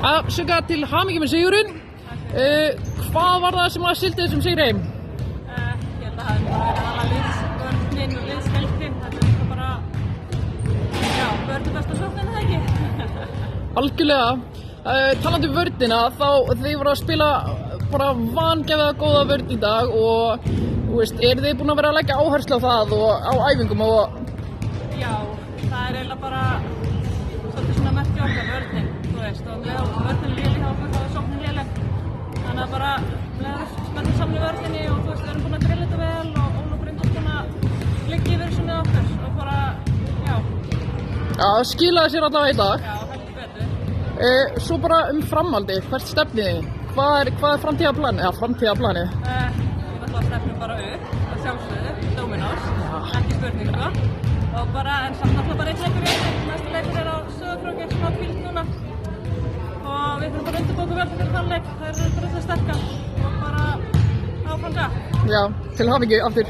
Sigga, til hamingju með sigurinn. Hvað var það sem sildi þessum sigri heim? Ég held að það hefði bara verið alla liðsvörnin og liðshelgin. Þetta er bara, já, vörnin besta sóknin, eða ekki? Algjörlega. Talandi um vörnina, þá þið voru að spila bara vangefiða góða vörn í dag og þú veist, þið búin að vera að leggja áherslu á það og á æfingum og... Já, það er eiginlega bara svolítið svona merki okkar vörnin, þú veist, og með vörnin léleg þá er sóknin léleg. Þannig að bara með spennum saman í vörninni og þú veist, við erum búin að grilla þetta vel og Ólafur Bryndís búin að liggja yfir þessu með okkur og bara, já. Já, skilaði sér allavega í dag. Já, heldur betur. Svo bara framhaldi, hvert stefnið þið? Hvað er framtíðarplanið? Já, framtíðarplanið. Við náttúrulega stefnum bara upp, að sjálfsögðu, Dominos, ekki spurning sko. Og bara, en samt náttúrulega bara einn leikur í einu. Næsta leikur á Söðurkróki, smá hvíld núna. Og við þurfum bara að undirbúa vel fyrir þann leik. Það eru bara það sterkar og bara áfram það. Já, til hamingju aftur.